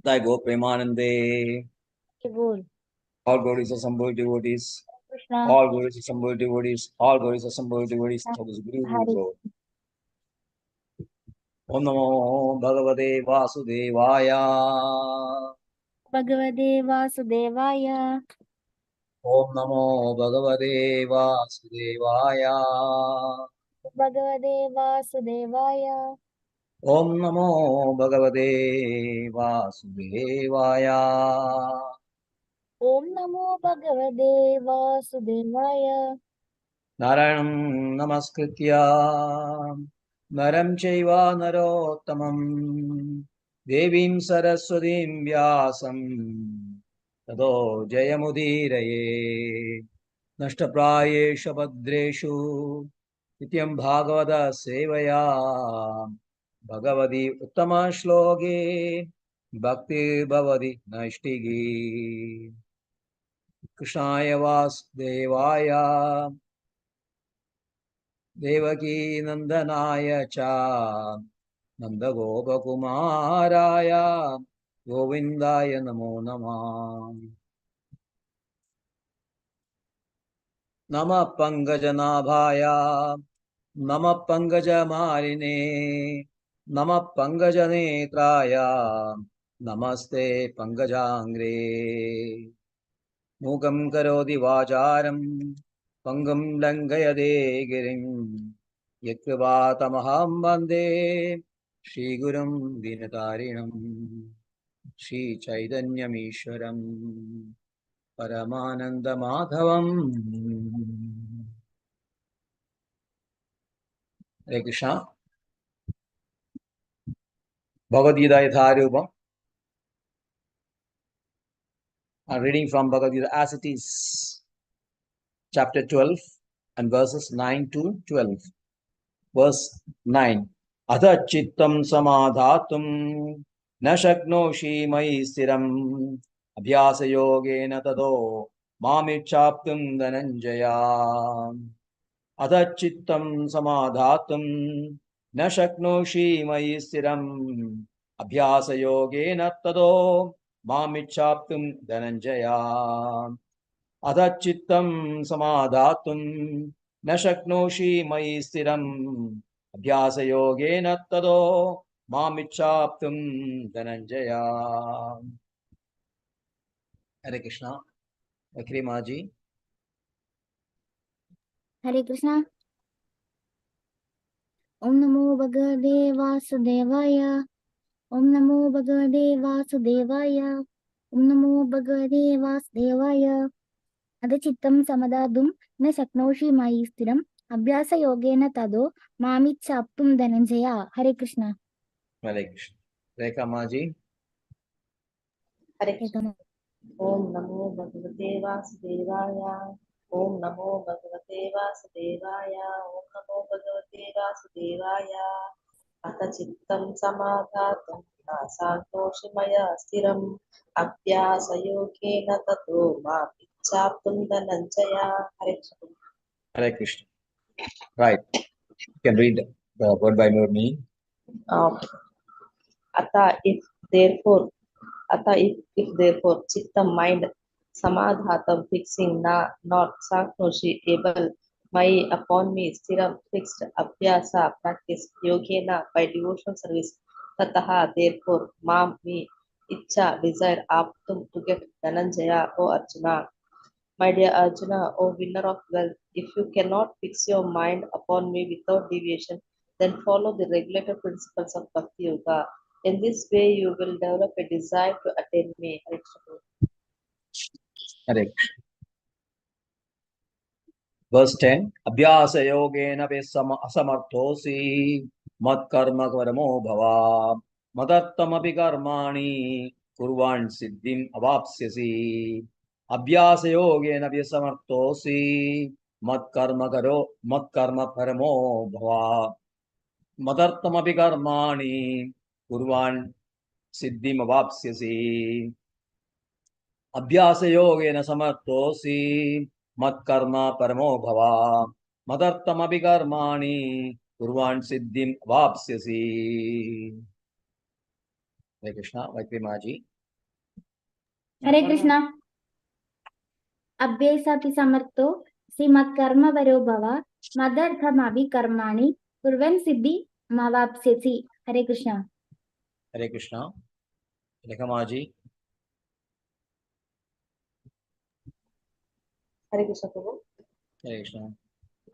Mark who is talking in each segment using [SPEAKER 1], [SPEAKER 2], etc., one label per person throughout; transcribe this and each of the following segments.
[SPEAKER 1] Thy Go Premanande.
[SPEAKER 2] बोल
[SPEAKER 1] All glories assembled devotees.
[SPEAKER 2] Krishna
[SPEAKER 1] All glories assembled devotees. All glories assembled devotees. That is Guru
[SPEAKER 2] Hare
[SPEAKER 1] Lord. Om Namo Bhagavate Vasudevaya.
[SPEAKER 2] भगवते वासुदेवाय
[SPEAKER 1] Om Namo Bhagavate Vasudevaya.
[SPEAKER 2] भगवते वासुदेवाय
[SPEAKER 1] Om Namo Bhagavate Vasudevaya.
[SPEAKER 2] ओम नमो भगवते वासुदेवाय
[SPEAKER 1] Narayanam Namaskritya Naram Chaiva Narottamam Devim Saraswatim Vyasam Tado Jayamudiraye Nashtaprayesha Bhadreshu Nityam Bhagavata Sevaya Bhagavati Uttama Shloke Bhakti Bhavati Naishtigi Krishnaya Vasudevaya Devaki Nandanaya Cha Nanda Gopakumaraya Govindaya Namo Namah Nama Pangajanabhaya Nama Pangajamarine Nama Pangajanetraya Namaste Pangajangre Mukam Karodi Vacharam Pangam Langayade Girim Yatvatamaham Bande Shri Gurum Dinatarinam Shri Chaitanyamishwaram Paramananda Madhavam. Hare Krishna. Bhagavad Gita Yatharupam. I'm reading from Bhagavad Gita as it is, chapter 12 and verses 9 to 12. Verse 9. Adha chittam samadhatum na shaknoshi mai stiram abhyasa yogena tado mamichaptum dhananjaya. Adha chittam samadhatum na shaknoshi mai stiram abhyasa yogena tado mamichaptum dhananjaya. Adha chittam samadhatum na shaknoshi mai stiram abhyasa yogena tado mamichaptum dhananjaya. Hare Krishna. Akri Maji.
[SPEAKER 2] हरे कृष्णा ओम नमो भगवते वासुदेवाय ओम नमो भगवते वासुदेवाय ओम नमो भगवते वासुदेवाय अद चित्तं समदातुं न शक्नोषि मयि स्थिरम् अभ्यासयोगेन तदो मामिच्छाप्तुं धनञ्जय हरे Krishna
[SPEAKER 1] Hare Krishna. Rekha Maji.
[SPEAKER 3] हरे कृष्ण। ओम नमो भगवते वासुदेवाय। ओम नमो भगवते वासुदेवाय। ओम नमो भगवते वासुदेवाय। अथ चित्तं समाधातुं न सान्तोषि मया स्थिरम् अभ्यासयोगेन ततो मामिच्छाप्तुं धनञ्जय। हरे Krishna.
[SPEAKER 1] Hare Krishna. Right. You can read word by word me.
[SPEAKER 3] Atha if therefore chitta mind samadhatam fixing not saknoshi able my upon me stiram fixed abhyasa practice yogena by devotional service tataha therefore mam me icha desire aptum to get dhananjaya o Arjuna. My dear Arjuna, O winner of wealth, if you cannot fix your mind upon me without deviation, then follow the regulated principles of Bhakti Yoga. In this way, you will develop a desire to attain me. Hare Krishna.
[SPEAKER 1] Hare Krishna. Verse 10. Abhyasa yogena asamarthosi mat karma karamo bhava madattam api karmani kurvan siddhim avapsyasi. Abhyasa yogena asamarthosi mat karma paramo bhava madattam api karmani kurvan siddhim avapsyasi. Abhyasa yogena samarthosi mat karma paramo bhava madartam abhikarmani kurvan siddhim vapsyasi. Hare Krishna. Vaikri Maji.
[SPEAKER 2] हरे कृष्णा। अभ्येसापि समर्थो श्रीमत्कर्मवरो भव मदर्थमपि कर्माणि कुर्वन् सिद्धिमवाप्स्यसि। हरे Krishna.
[SPEAKER 1] Hare Krishna. Lekamaji.
[SPEAKER 3] हरे कृष्ण प्रभु।
[SPEAKER 1] Hare Krishna.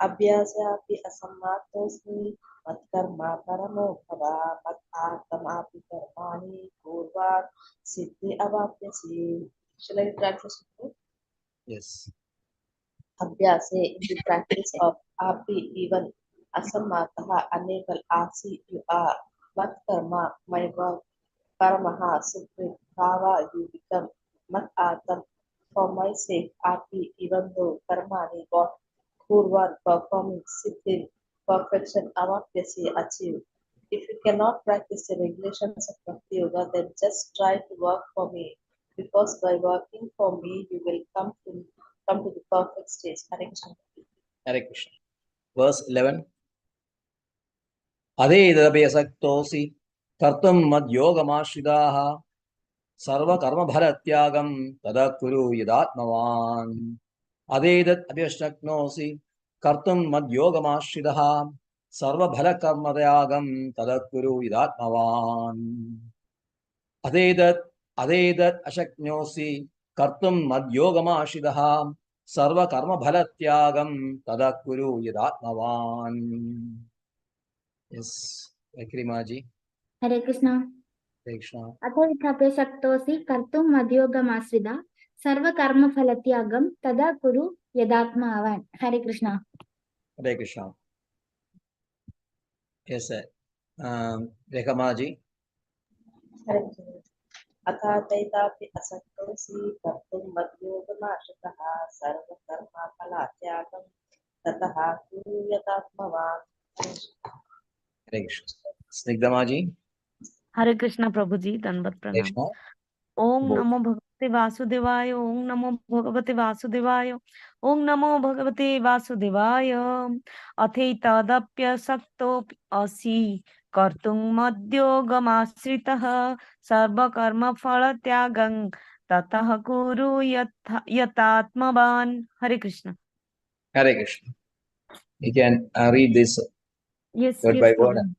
[SPEAKER 3] अभ्यासापि असम्मातोऽस्मि मत्कर्मा परमो भव मत्आत्मापि कर्माणि कुर्वान् सिद्धि अवाप्स्यसि। Shall I translate?
[SPEAKER 1] Yes.
[SPEAKER 3] Abhyase in the practice of api even asamataha unable asi you are mat karma my work paramaha supreme bhava you become mat atam for my sake api even though karmani got kurvan performing siddhi perfection avatyasi achieve. If you cannot practice the regulations of Bhakti Yoga, then just try to work for me, because by working for me, you will come to the perfect stage. Hare Krishna.
[SPEAKER 1] Hare Krishna. Verse 11. Adedabhyasaktosi kartum madyogamashridaha sarva karma bharatyagam tadakuru yadatmavan. Adedat abhyasaknosi kartum madyogamashridaha sarva bharakarmadayagam tadakuru yadatmavan. Adedat ashaknosi kartum madyogamashridaha sarva karma bharatyagam tadakuru yadatmavan. Yes, Ekrimaji.
[SPEAKER 2] Hare Krishna.
[SPEAKER 1] Krishna.
[SPEAKER 2] अथ विथापे शक्तोऽसि कर्तुं मद्योगमाश्रिता सर्वकर्मफलत्यागं तदा कुरु यदात्मावान्। हरे Krishna.
[SPEAKER 1] Hare Krishna. Yes, sir. Rekamaji.
[SPEAKER 3] Hare Krishna. अथातैतापि असक्तोऽसि कर्तुं मद्योगमाश्रितः सर्वकर्मफलत्यागं ततः कुरु यतात्मवान्.
[SPEAKER 1] Hare Krishna. Snigdamaji.
[SPEAKER 4] हरे कृष्णा प्रभु जी, दंडवत प्रणाम।
[SPEAKER 1] Krishna.
[SPEAKER 4] ओम
[SPEAKER 1] Both.
[SPEAKER 4] नमो भगवते वासुदेवाय, ओम नमो भगवते वासुदेवाय, ओम नमो भगवते वासुदेवाय। अथैतदप्यसक्तोऽसि कर्तुं मद्योगमाश्रितः सर्वकर्मफलत्यागं ततः कुरु यतात्मवान्। Hare Krishna.
[SPEAKER 1] Hare Krishna. You can read this
[SPEAKER 4] yes
[SPEAKER 1] word
[SPEAKER 4] yes
[SPEAKER 1] by word.
[SPEAKER 4] प्रभु।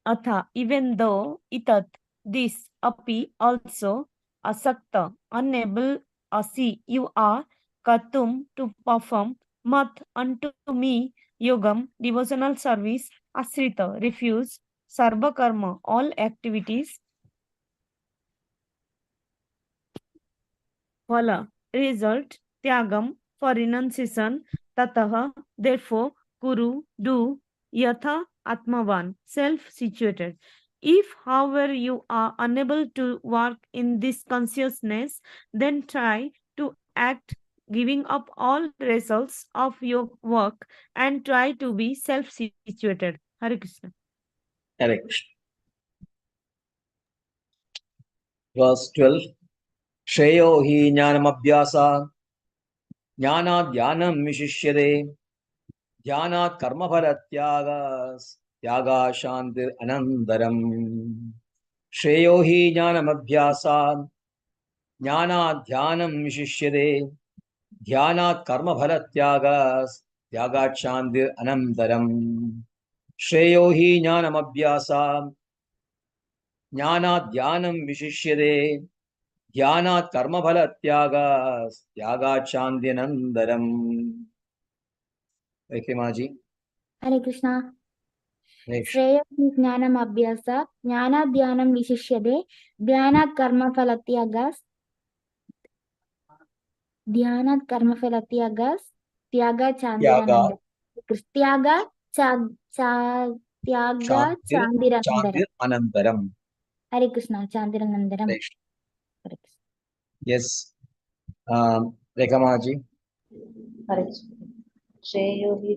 [SPEAKER 4] Atha, even though itat, this, api, also, asakta, unable, asi, you are, katum, to perform, mat, unto me, yogam, devotional service, asrita, refuse, sarva karma, all activities, phala, result, tyagam, for renunciation, tataha, therefore, kuru, do, yatha, atmavan, self-situated. If, however, you are unable to work in this consciousness, then try to act giving up all results of your work and try to be self-situated. Hare Krishna.
[SPEAKER 1] Hare Krishna. Verse 12. Shreyo hi jnanam abhyasa jnanat dhyanam vishishyade dhyanat karma bharatyagas tyaga shantir anandaram. Shreyo hi jnanam abhyasa jnanat dhyanam vishishyade dhyanat karma bharatyagas tyaga shantir anandaram. Shreyo hi jnanam abhyasa jnanat dhyanam vishishyade ध्यानात् कर्मफल त्यागात् शान्तिनन्दरम्. Ekrimaji.
[SPEAKER 2] हरे Krishna.
[SPEAKER 1] Next.
[SPEAKER 2] श्रेयो हि ज्ञानम् अभ्यासात् ज्ञानात् ध्यानं विशिष्यते ध्यानात् कर्मफलत्यागात् त्यागात्
[SPEAKER 1] Tyaga
[SPEAKER 2] शान्तिरनन्तरम्। त्यागात् त्यागात् शान्तिरनन्तरम्।
[SPEAKER 1] Chantir Anantaram.
[SPEAKER 2] हरे Krishna. शान्तिरनन्तरम्।
[SPEAKER 1] Next.
[SPEAKER 2] हरे Krishna.
[SPEAKER 1] Yes. Rekamaji.
[SPEAKER 3] Hare Krishna. श्रेयो हि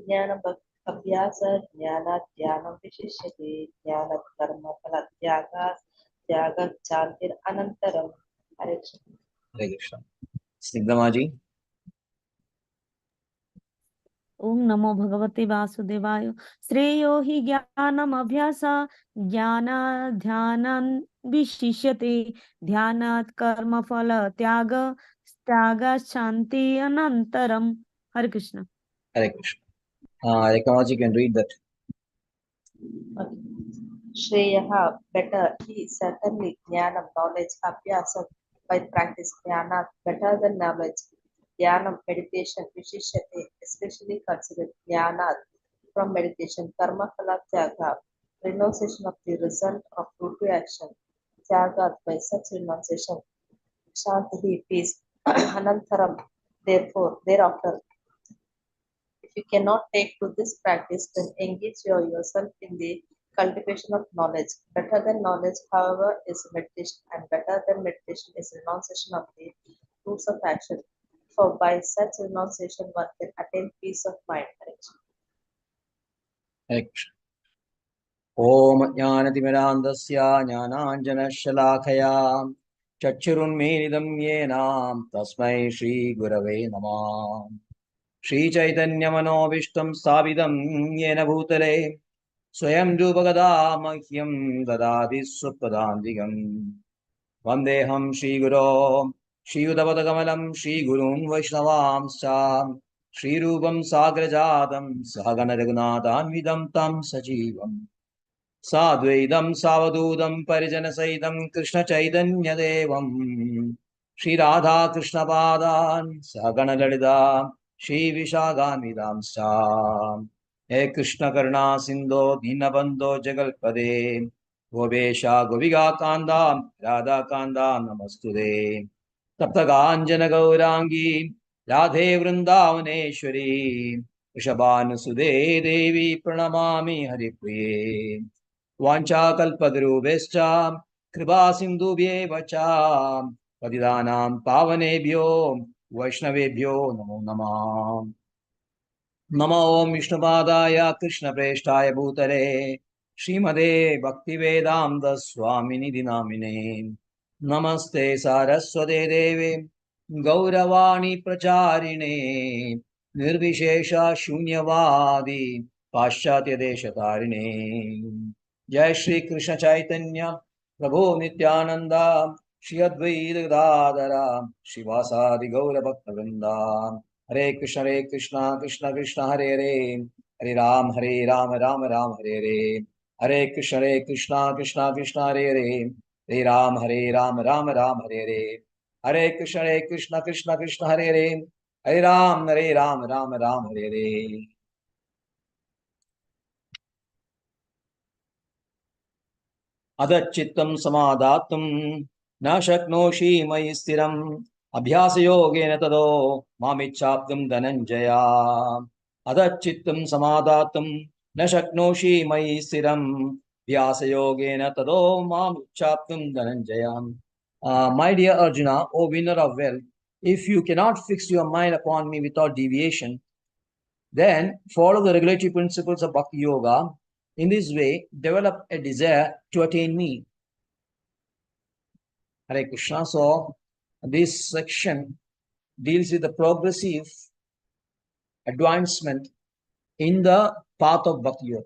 [SPEAKER 3] अभ्यास ज्ञानात् ध्यानं विशिष्यते ज्ञानात् कर्मफलत्यागात् त्यागात् शान्तिरनन्तरम्. हरे Krishna.
[SPEAKER 1] Hare Krishna. Snigdamaji.
[SPEAKER 4] Om Namo Bhagavate Vasudevaya. Shreyo hi jnanam abhyasa jnana dhyanan vishishyate dhyanat karma phala tyaga tyaga shanti anantaram. Hare Krishna.
[SPEAKER 1] Hare Krishna. Ekamaji, you can read that.
[SPEAKER 3] Okay. Shreyaha, better, he certainly, jnanam, knowledge, abhyasam, by practice, jnana, better than knowledge, dhyanam, meditation, vishishyate, especially considered jnana, from meditation, karma phala tyaga, renunciation of the result of fruit to action, tyaga, by such renunciation, shanti, peace, anantaram, therefore, thereafter. If you cannot take to this practice, then engage yourself in the cultivation of knowledge. Better than knowledge, however, is meditation, and better than meditation is renunciation of the fruits of action. For by such renunciation, one can attain peace of mind.
[SPEAKER 1] Hare Krishna. Om Jnanatimirandasya Jnananjanashalakaya Chachurunmedam Yenam Tasmai Shri Gurave Namah. Shri Chaitanya Manobishtam Sabidam Yena Bhutale Swayam Rupagada Mahyam Dadadi Supadandigam Vandeham Shri Guru Shri Udavadagalam Shri Gurun Vaishnavamsa Shri Rupam Sagrajadam Sahagana Raghunathanvidam Tam Sajivam Sadvaidam Savadudam Parijanasaidam Krishna Chaitanya Devam Shri Radha Krishna Padan Sahagana Lalita Shri Vishaganidam Sam He Krishna Karna Sindho Dinabandho Jagalpade Gobesha Goviga Kanda Radha Kanda Namastude Taptaganjana Gaurangi Radhe Vrindavaneshwari Vrishabhanusude Devi Pranamami Haripriye Vanchakalpadrubhescha Kripa Sindhubhyeva cha Patidanam Pavanebhyo Vaishnavebhyo Namo Namah Namo Om Vishnupadaya Krishna Preshtaya Bhutale Srimade Bhaktivedanta Swamini Dinamine Namaste Saraswate Deve Gauravani Pracharine Nirvishesha Shunyavadi Paschatya Deshatarine Jai Shri Krishna Chaitanya Prabhu Nityananda Shri Advaita Gadadhara Shivasadi Gaura Bhaktavrinda Hare Krishna, Krishna Krishna, Hare Hare, Hare Ram, Ram Ram, Hare Hare, Hare Krishna, Krishna Krishna, Hare Hare, Hare Ram, Ram Ram, Hare Hare, Hare Krishna, Krishna Krishna, Hare Hare, Hare Ram, Ram Ram, Hare Hare. Adachittam samadhatum na shaknoshi mayi stiram abhyasa yogena tado mamichaptam dhananjaya adachittam samadhatum na shaknoshi mayi stiram abhyasa yogena tado mamichaptam dhananjaya. My dear Arjuna, O winner of wealth, if you cannot fix your mind upon me without deviation, then follow the regulatory principles of Bhakti Yoga. In this way, develop a desire to attain me. Hare Krishna. So, this section deals with the progressive advancement in the path of Bhakti Yoga.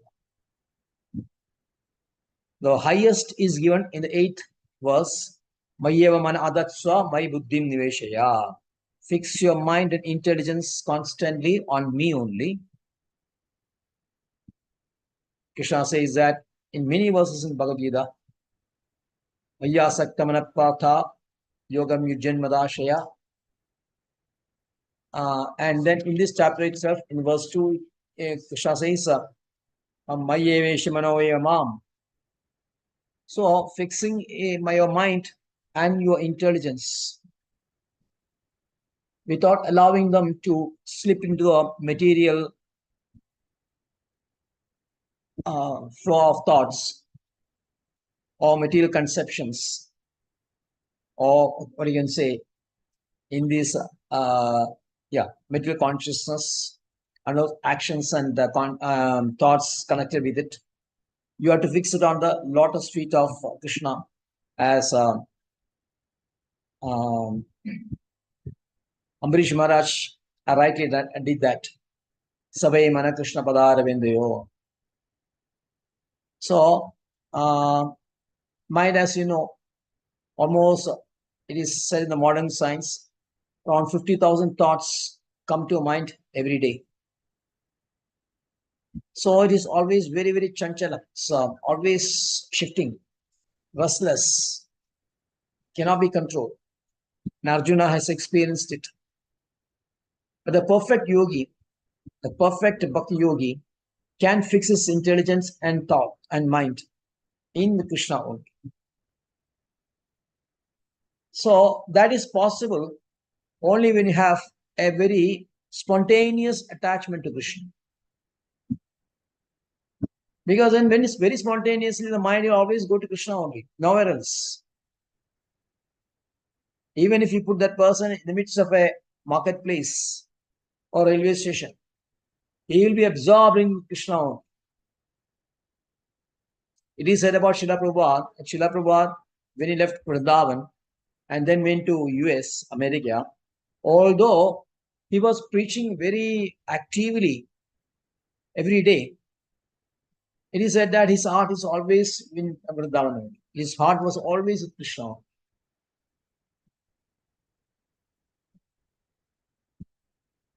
[SPEAKER 1] The highest is given in the 8th verse. Mayyeva man adatsva may buddhim niveshaya. Fix your mind and intelligence constantly on me only. Krishna says that in many verses in Bhagavad Gita, Maya Saktamanapatha Yogam Yujjanmadashaya. And then in this chapter itself, in verse 2, Krishna says, Mayeveshimanoyamam. So, fixing your mind and your intelligence without allowing them to slip into a material flow of thoughts or material conceptions, or what you can say, in this material consciousness and those actions and thoughts connected with it. You have to fix it on the lotus feet of Krishna, as Ambarish Maharaj rightly did that. Savai Mana Krishna Padaravindayo. So, mind, as you know, almost it is said in the modern science, around 50,000 thoughts come to mind every day. So it is always very, very chanchala. So always shifting, restless, cannot be controlled. And Arjuna has experienced it. But the perfect yogi, the perfect bhakti yogi, can fix his intelligence and thought and mind in the Krishna only. So that is possible only when you have a very spontaneous attachment to Krishna. Because then when it's very spontaneously, the mind will always go to Krishna only, nowhere else. Even if you put that person in the midst of a marketplace or railway station, he will be absorbed in Krishna only. It is said about Srila Prabhupada, Srila Prabhupada, when he left Vrindavan and then went to US, America, although he was preaching very actively every day, it is said that his heart is always in Vrindavan. His heart was always with Krishna.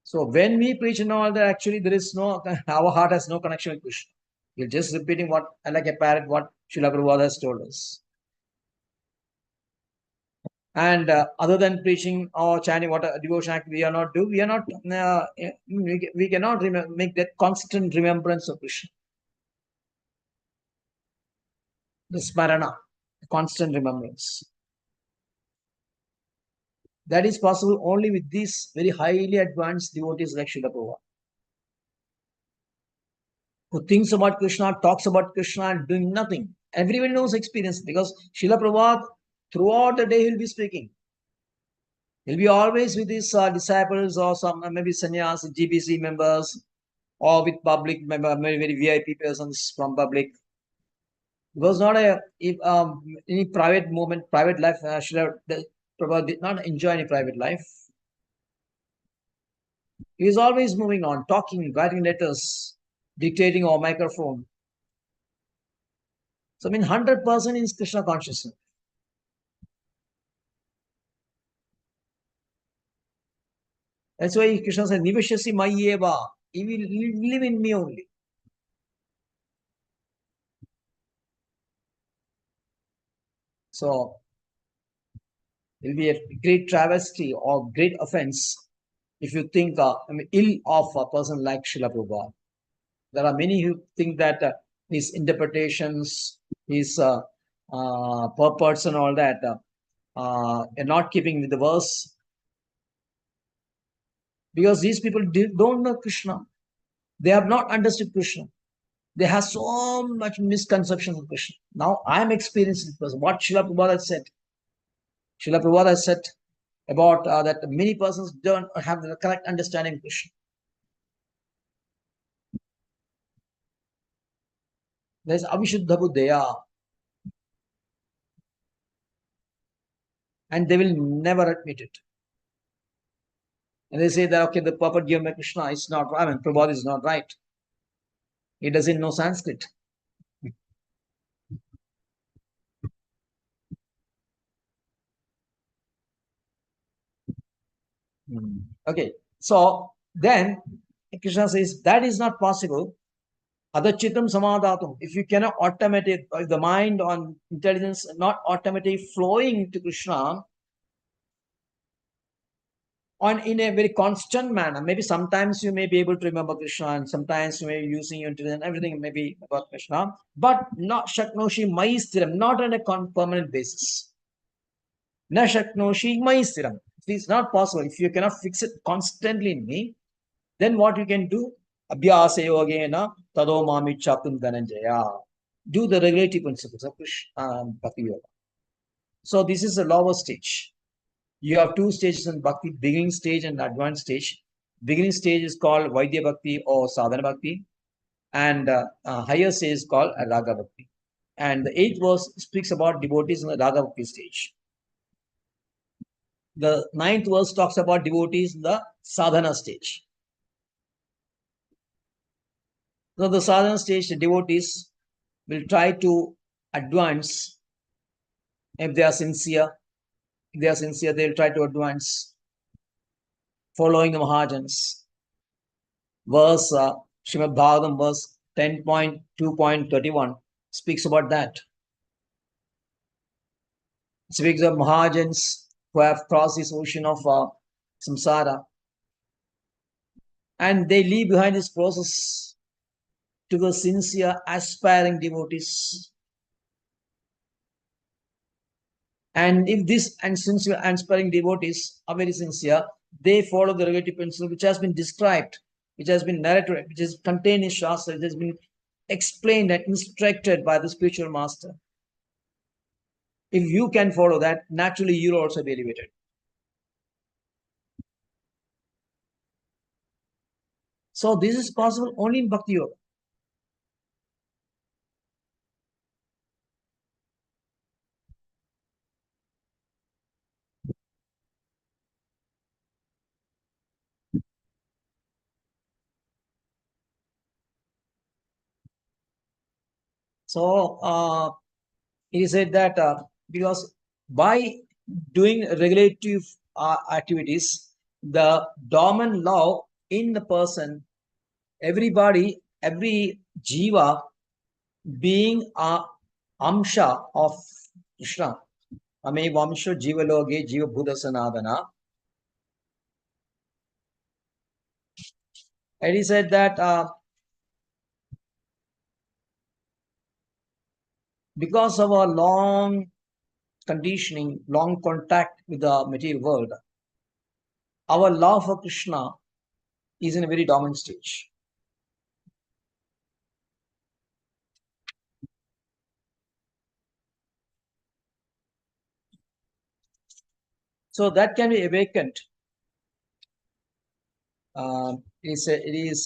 [SPEAKER 1] So when we preach and all that, actually there is no, our heart has no connection with Krishna. You're just repeating what, like a parrot, what Srila Prabhupada has told us. And other than preaching or chanting what a devotion act we are not do, we are not, we cannot make that constant remembrance of Krishna. The smarana, constant remembrance. That is possible only with these very highly advanced devotees like Srila Prabhupada, who thinks about Krishna, talks about Krishna, and doing nothing. Everyone knows experience because Srila Prabhupada, throughout the day, he'll be speaking. He'll be always with his disciples or some maybe sannyas, GBC members, or with public member, very, very VIP persons from public. It was not any private moment, private life. Prabhupada did not enjoy any private life. He is always moving on, talking, writing letters, dictating or microphone. So, 100% is Krishna consciousness. That's why Krishna said, Nivashasi Mayeva. He will live in me only. So, it will be a great travesty or great offense if you think ill of a person like Srila Prabhupada. There are many who think that his interpretations, his purports and all that are not keeping with the verse. Because these people don't know Krishna. They have not understood Krishna. They have so much misconception of Krishna. Now I am experiencing this. What Srila Prabhupada has said. Srila Prabhupada has said about that many persons don't have the correct understanding of Krishna. There's Avishuddha Buddhaya. And they will never admit it. And they say that, okay, the purport given by Krishna is not, Prabhupada is not right. He doesn't know Sanskrit. Okay, so then Krishna says that is not possible. Adachitam samadhatum. If you cannot automate it, if the mind on intelligence not automatically flowing to Krishna on in a very constant manner, maybe sometimes you may be able to remember Krishna and sometimes you may be using your intelligence, everything may be about Krishna, but not shaknoshi maistiram, not on a permanent basis. Na shaknoshi maistiram. It is not possible. If you cannot fix it constantly in me, then what you can do? Abhyasa yogena tado mami chaptum dhananjaya. Do the regulative principles of Bhakti Yoga. So this is the lower stage. You have two stages in Bhakti, beginning stage and advanced stage. Beginning stage is called Vaidya Bhakti or Sadhana Bhakti. And higher stage is called Raga Bhakti. And the 8th verse speaks about devotees in the Raga Bhakti stage. The 9th verse talks about devotees in the sadhana stage. So the sadhana stage, the devotees will try to advance if they are sincere. If they are sincere, they will try to advance following the Mahajans. Verse Srimad Bhagavatam, verse 10.2.31 speaks about that. It speaks of Mahajans who have crossed this ocean of samsara, and they leave behind this process to the sincere, aspiring devotees. And if this and sincere, aspiring devotees are very sincere, they follow the regulative principle which has been described, which has been narrated, which is contained in Shastra, it has been explained and instructed by the spiritual master. If you can follow that, naturally you will also be elevated. So this is possible only in Bhakti Yoga. So it is said that because by doing regulative activities, the dormant love in the person, everybody, every jiva being a amsha of Krishna. Ame vamsha jiva loge jiva bhuta sanadana. And he said that because of our long conditioning, long contact with the material world, our love for Krishna is in a very dormant stage. So that can be awakened. It is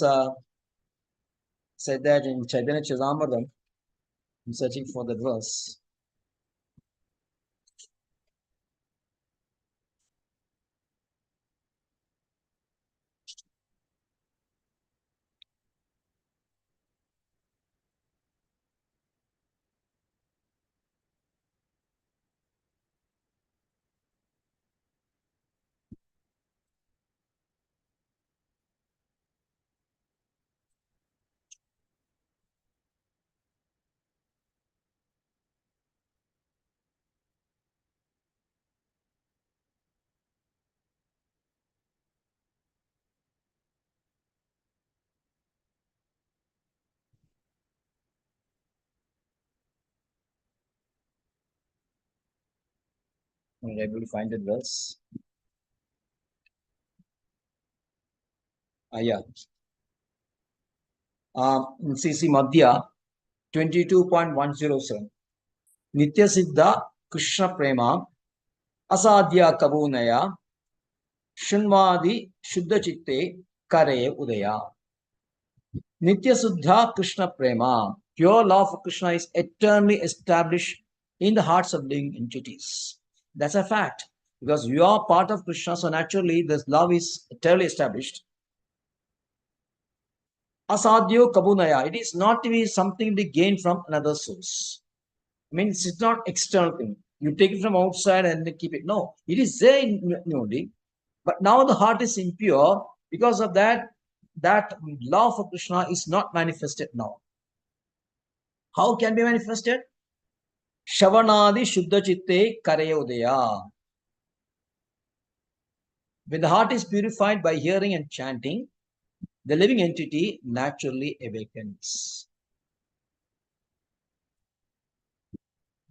[SPEAKER 1] said that in Chaitanya Chidambaram. I'm searching for the verse. I'm not able to find the verse. Yeah. In CC Madhya 22.107. Nitya Siddha Krishna Prema Asadhya Kabunaya Shunvadi Shuddha Chitte Kare Udaya. Nitya Siddha Krishna Prema. Pure love for Krishna is eternally established in the hearts of living entities. That's a fact. Because you are part of Krishna, so naturally this love is eternally established. Asadhyo kabunaya. It is not to be something to be gained from another source. I mean, it's not external thing. You take it from outside and keep it. No, it is there only. But now the heart is impure. Because of that, that love for Krishna is not manifested now. How can be manifested? Shavanadi Shuddha Chitte Karayodaya. When the heart is purified by hearing and chanting, the living entity naturally awakens.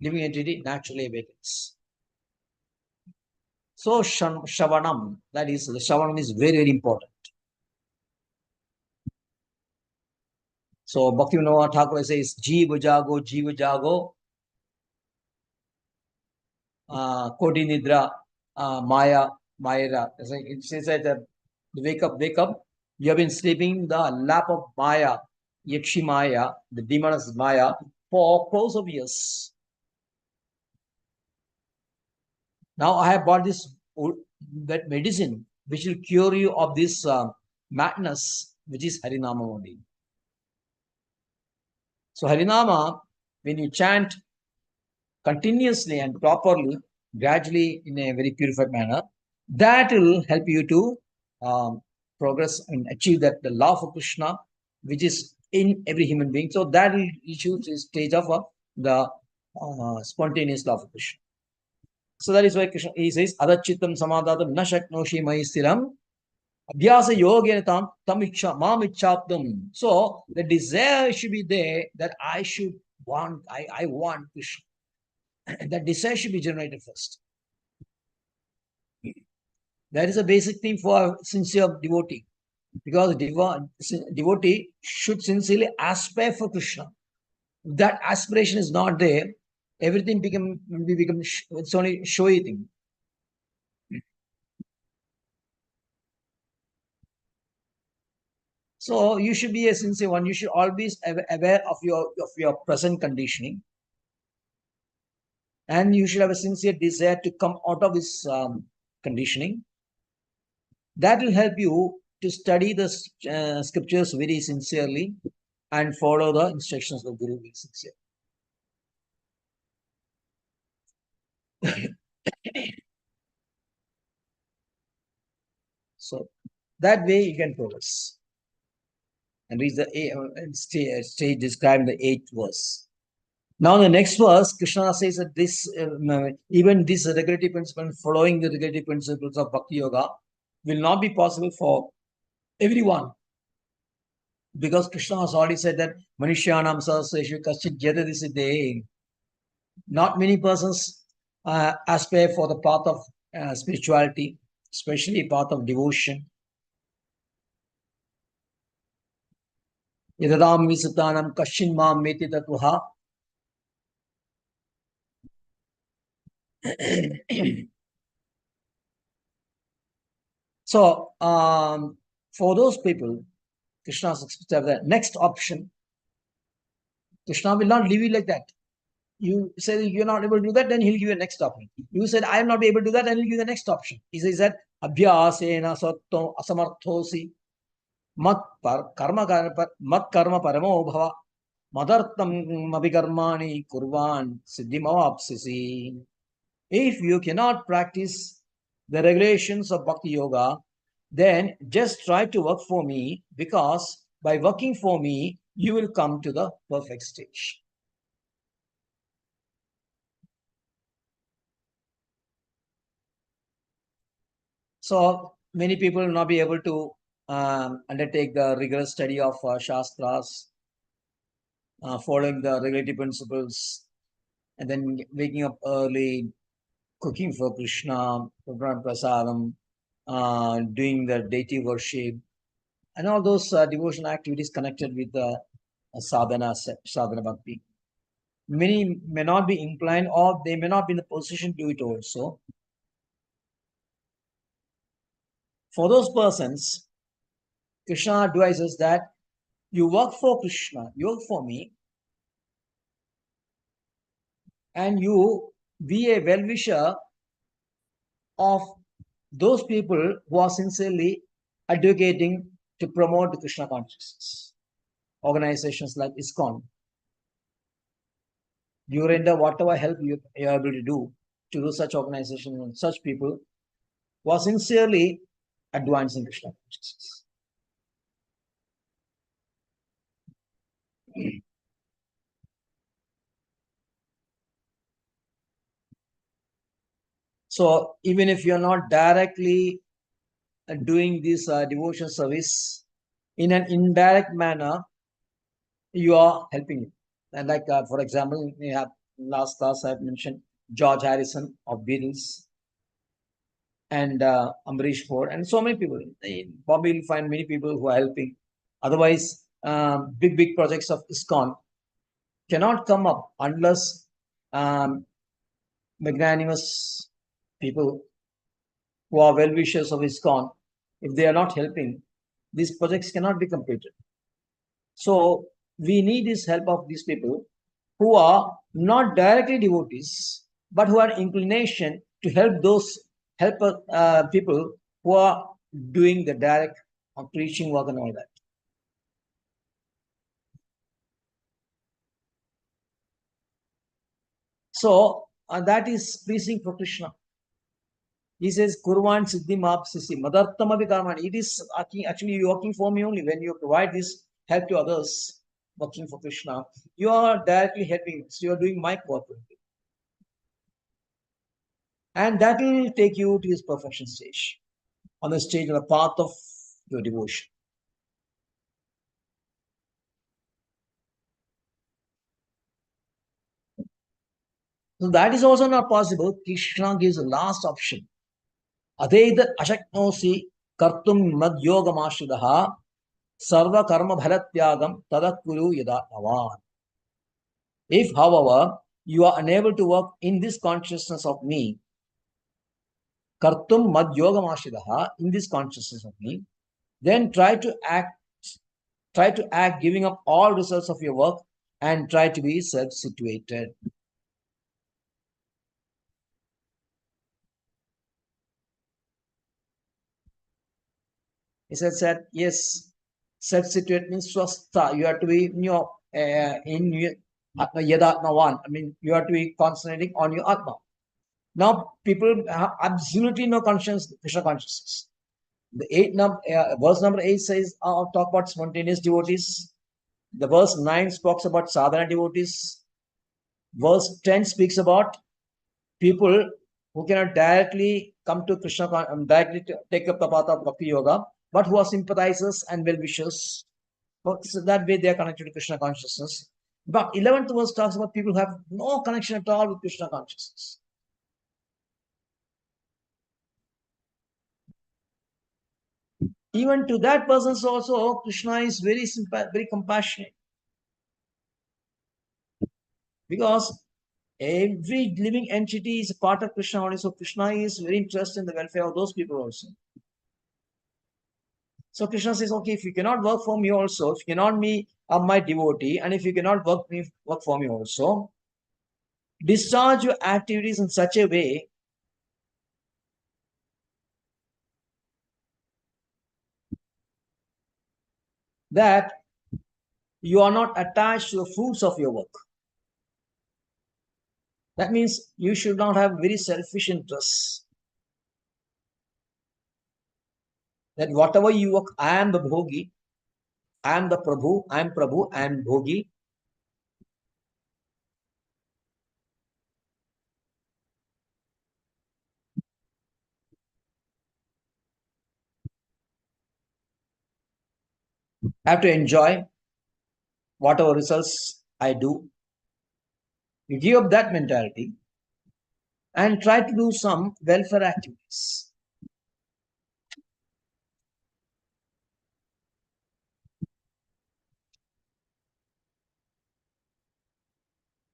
[SPEAKER 1] Living entity naturally awakens. So Shavanam, that is, the Shavanam is very, very important. So Bhaktivinoda Thakur says, Jiva Jago, Koti Nidra, Maya. It says that wake up. You have been sleeping in the lap of Maya, Yakshi Maya, the demoness Maya, for crores of years. Now I have bought this that medicine which will cure you of this madness, which is Harinama only. So Harinama, when you chant continuously and properly, gradually in a very purified manner, that will help you to progress and achieve that the love of Krishna, which is in every human being. So that will reach you to the stage of the spontaneous love of Krishna. So that is why Krishna he says, Adachittam samadhatam na shaknoshi mai stiram abhyasa yogena tam mam ichchaptam. So the desire should be there that I should want, I want Krishna. That desire should be generated first. That is a basic thing for a sincere devotee. Because devotee should sincerely aspire for Krishna. If that aspiration is not there, everything become it's only showy thing. So you should be a sincere one. You should always be aware of your present conditioning, and you should have a sincere desire to come out of this conditioning. That will help you to study the scriptures very sincerely and follow the instructions of the Guru very sincerely. So that way you can progress and reach the stage described in the 8th verse. Now the next verse, Krishna says that this even this regulative principle, following the regulative principles of Bhakti Yoga, will not be possible for everyone. Because Krishna has already said that Manishyanam Sahasreshu Kaschit Jyatati Siddhe. Not many persons aspire for the path of spirituality, especially path of devotion. Yadadam Visatanam Kashin Mam Meti Tatvaha. So, for those people, Krishna have the next option. Krishna will not leave you like that. You say you're not able to do that, then he'll give you a next option. You said, I am not able to do that, then he'll give you the next option. He says that, Abhyasena satto asamarthosi mat karma paramo bhava madartam abhikarmani kurvan siddhimavapsisi. If you cannot practice the regulations of Bhakti Yoga, then just try to work for me, because by working for me, you will come to the perfect stage. So many people will not be able to undertake the rigorous study of Shastras, following the regulative principles, and then waking up early, cooking for Krishna, prasadam, doing the deity worship, and all those devotional activities connected with the sadhana bhakti. Many may not be inclined, or they may not be in the position to do it also. For those persons, Krishna advises that you work for Krishna, you work for me, and you be a well-wisher of those people who are sincerely advocating to promote the Krishna consciousness. Organizations like ISKCON. You render whatever help you are able to do such organizations and such people who are sincerely advancing Krishna consciousness. So even if you're not directly doing this devotion service, in an indirect manner, you are helping it. And like, for example, we have last class I have mentioned George Harrison of Beatles and Amrish Ford and so many people. Probably you'll find many people who are helping. Otherwise, big projects of ISKCON cannot come up unless magnanimous people who are well-wishers of ISKCON, if they are not helping, these projects cannot be completed. So we need this help of these people who are not directly devotees, but who are inclination to help those people who are doing the direct preaching work and all that. So that is pleasing for Krishna. He says, Kurvan Siddhi Mapsisi, Madartamavi Karmani. It is actually you working for me only. When you provide this help to others, working for Krishna, you are directly helping. So you are doing my work. And that will take you to his perfection stage, on the stage of the path of your devotion. So that is also not possible. Krishna gives the last option. Adeda ashaknosi kartum mad yogamashridaha sarva karma bhalatyagam tadakkuru yadanavan. If, however, you are unable to work in this consciousness of me, kartum mad yogamashridaha, in this consciousness of me, then try to act giving up all results of your work and try to be self-situated. He said, yes, self-situated means swastha. You have to be in your Atma Yadatmavan. I mean, you have to be concentrating on your Atma. Now, people have absolutely no conscience, Krishna consciousness. The verse number 8 says, talk about spontaneous devotees. The verse 9 talks about sadhana devotees. Verse 10 speaks about people who cannot directly come to Krishna, directly take up the path of Bhakti Yoga, but who are sympathizers and well-wishers. So that way they are connected to Krishna consciousness. But 11th verse talks about people who have no connection at all with Krishna consciousness. Even to that person also, Krishna is very very compassionate. Because every living entity is a part of Krishna only. So Krishna is very interested in the welfare of those people also. So Krishna says, okay, if you cannot work for me also, if you cannot be my devotee, and if you cannot work for me also, discharge your activities in such a way that you are not attached to the fruits of your work. That means you should not have very selfish interests. That whatever you work, I am the bhogi, I am the Prabhu, I am Prabhu, I am bhogi. I have to enjoy whatever results I do. You give up that mentality and try to do some welfare activities.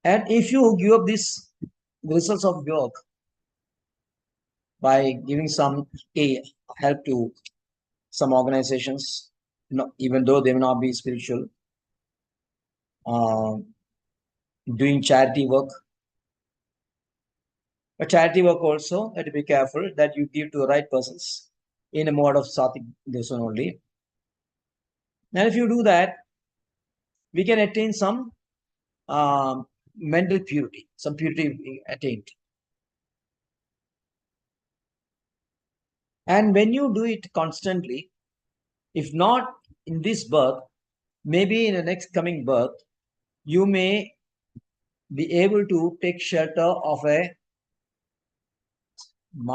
[SPEAKER 1] And if you give up this results of work by giving some help to some organizations, even though they may not be spiritual, doing charity work. But charity work also, you have to be careful that you give to the right persons in a mode of sattvic devotion only. And if you do that, we can attain some mental purity, some purity attained. And when you do it constantly, if not in this birth, maybe in the next coming birth, you may be able to take shelter of a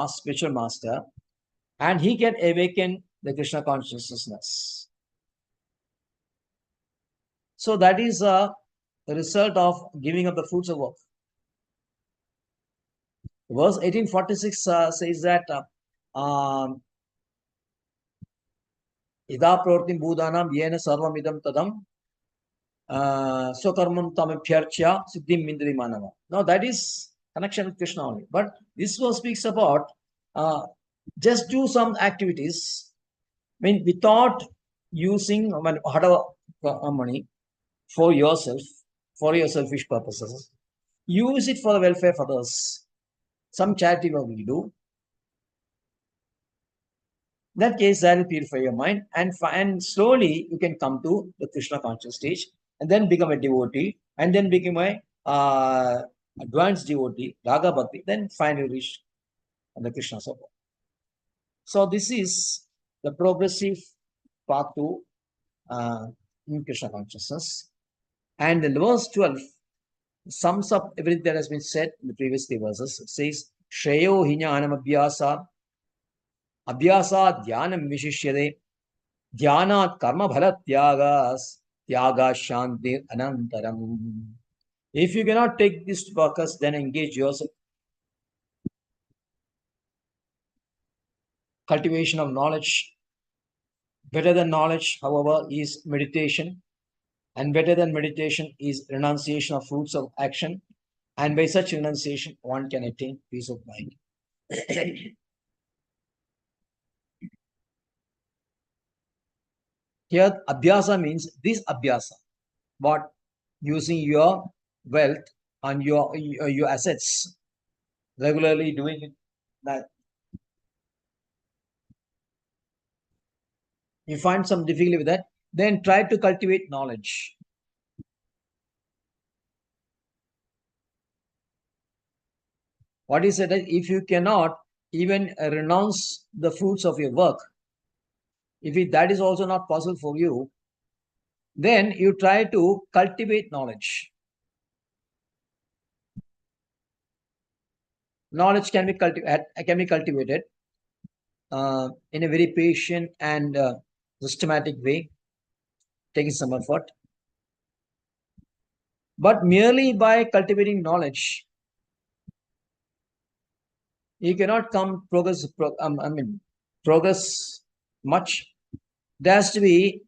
[SPEAKER 1] spiritual master, and he can awaken the Krishna consciousness. So that is a result of giving up the fruits of work. Verse 1846 says that Ida pravartim bhudanam yena sarvam idam tadam Sokarmam tamabhyarchya siddhim mindri manava. Now that is connection with Krishna only. But this verse speaks about just do some activities. I mean, without using money for yourself, for your selfish purposes. Use it for the welfare of others. Some charity work we do. In that case, that will purify your mind, and slowly you can come to the Krishna conscious stage, and then become a devotee, and then become a advanced devotee, Raga Bhakti, then finally reach the Krishna Sabha. So this is the progressive path to in Krishna consciousness. And in verse 12 sums up everything that has been said in the previous three verses. It says, Shreyo hinyanam abhyasa dhyanam vishishyade, dhyanat karma bhala tyagas, tyaga shantir anantaram. If you cannot take this to focus, then engage yourself. Cultivation of knowledge. Better than knowledge, however, is meditation. And better than meditation is renunciation of fruits of action. And by such renunciation, one can attain peace of mind. Here, abhyasa means this abhyasa. What? Using your wealth and your assets, regularly doing it. That you find some difficulty with that, then try to cultivate knowledge. What is it? If you cannot even renounce the fruits of your work, if that is also not possible for you, then you try to cultivate knowledge. Knowledge can be cultivated in a very patient and systematic way, taking some effort. But merely by cultivating knowledge, you cannot progress much. There has to be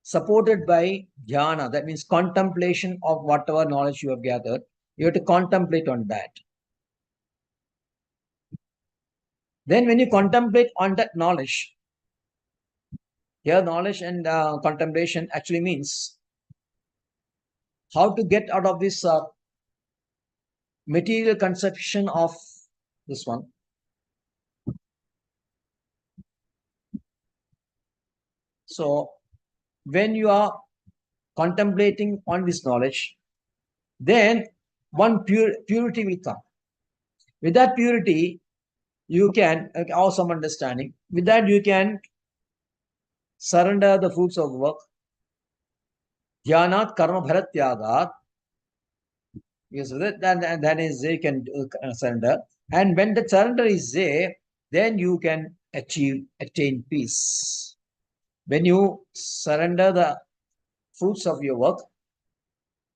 [SPEAKER 1] supported by dhyana, that means contemplation of whatever knowledge you have gathered. You have to contemplate on that. Then when you contemplate on that knowledge, here knowledge and contemplation actually means how to get out of this material conception of this one. So when you are contemplating on this knowledge, then one purity will come. With that purity, you can have some understanding. With that, you can surrender the fruits of work. Dhyanat karma bharatyagat. Yes, that is you can surrender. And when the surrender is there, then you can attain peace. When you surrender the fruits of your work,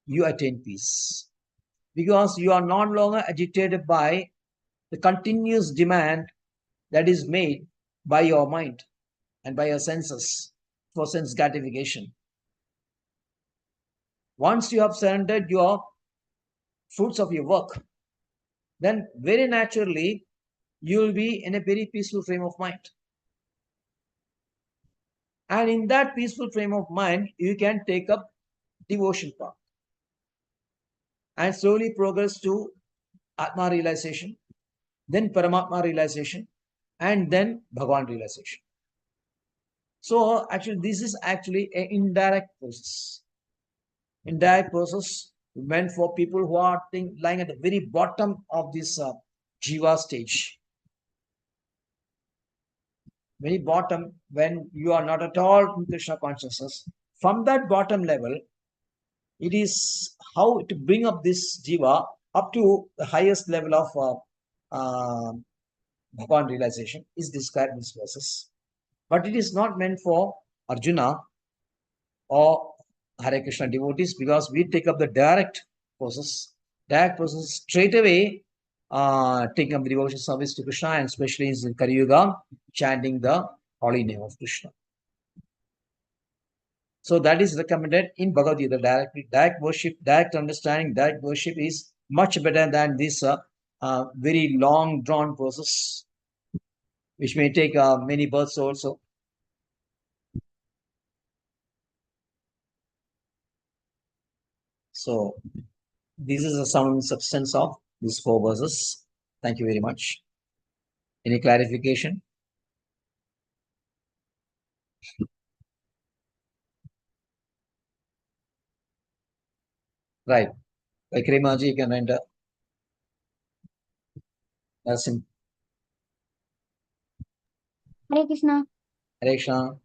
[SPEAKER 1] you attain peace. Because you are no longer agitated by the continuous demand that is made by your mind and by your senses for sense gratification. Once you have surrendered your fruits of your work, then very naturally you will be in a very peaceful frame of mind. And in that peaceful frame of mind, you can take up devotion path and slowly progress to Atma realization, then Paramatma realization, and then Bhagavan realization. So actually, this is actually an indirect process. Indirect process meant for people who are lying at the very bottom of this jiva stage. Very bottom, when you are not at all in Krishna consciousness. From that bottom level, it is how to bring up this jiva up to the highest level of Bhagavan realization is described in this verses. But it is not meant for Arjuna or Hare Krishna devotees, because we take up the direct process straight away, taking up the devotion service to Krishna, and especially in Kali Yuga, chanting the holy name of Krishna. So that is recommended in Bhagavad Gita. Direct worship, direct understanding, direct worship is much better than this very long drawn process, which may take many births also. So this is the sound substance of these 4 verses. Thank you very much. Any clarification? Right. Vikrimaji, you can enter. Narasim.
[SPEAKER 2] Hare Krishna.
[SPEAKER 1] Hare Krishna.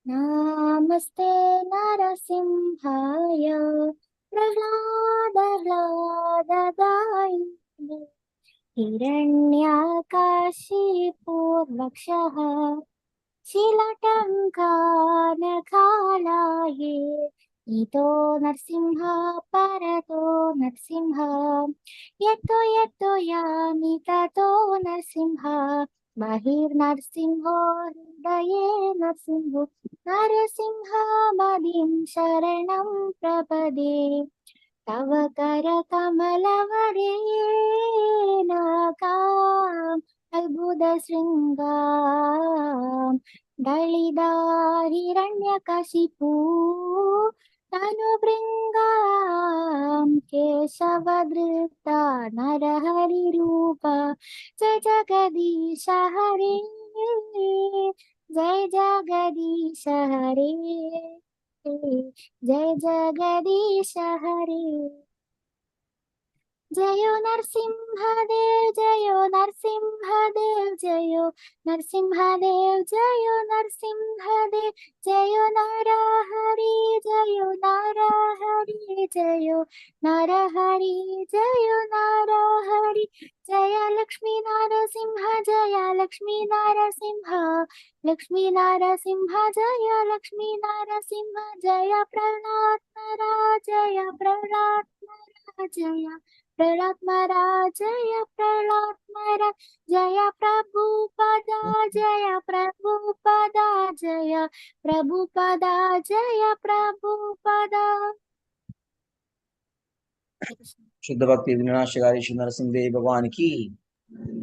[SPEAKER 2] Namaste Narasimhaya Prahlada Hiranyakashipurvakshaha Shilatankanakalaye Ito Narsimha Parato Narsimha Yato Yami Tato Narsimha Mahir Narsimho Hridaye Narsimho Narasimha Madim Sharanam Prapade Tava Kara Kamalavadena Albudha Sringam Dalida Hiranyakashipu Tanubringam Keshavadrita Narahari Rupa Jai Jagadisha Hare Jai Jagadisha Hare Jai Jagadisha Hare Jayo Narsimhadev Jayo Narsimhadev Jayo Narsimhadev Jayo Narsimhadev Jayo Narahari Jayo Narahari Jayo Narahari Jayo Narahari Jaya Lakshmi Narasimha Jaya Lakshmi Narasimha Lakshmi Narasimha Jaya Lakshmi Narasimha Jaya Pralatmara Jaya Pralatmara Jaya Pralatmara Jaya Pralatmara Jaya Prabhupada Jaya Prabhupada Jaya Prabhupada Jaya Prabhupada.
[SPEAKER 1] Shuddha Bhakti Vinana Shigari Shri Narasimha Dev Bhagwan ki.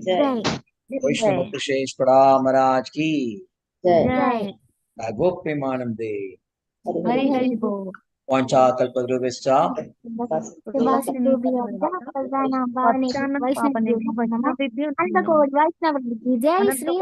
[SPEAKER 3] Jai.
[SPEAKER 1] Vaishnav Bhakti Shesh Pada Maharaj ki.
[SPEAKER 3] Jai.
[SPEAKER 4] Jai.
[SPEAKER 1] Gopremanande.
[SPEAKER 4] Hari Hari Bol.
[SPEAKER 1] Vancha Kalpadruvescha.
[SPEAKER 4] Vaishnav
[SPEAKER 2] Jai Sri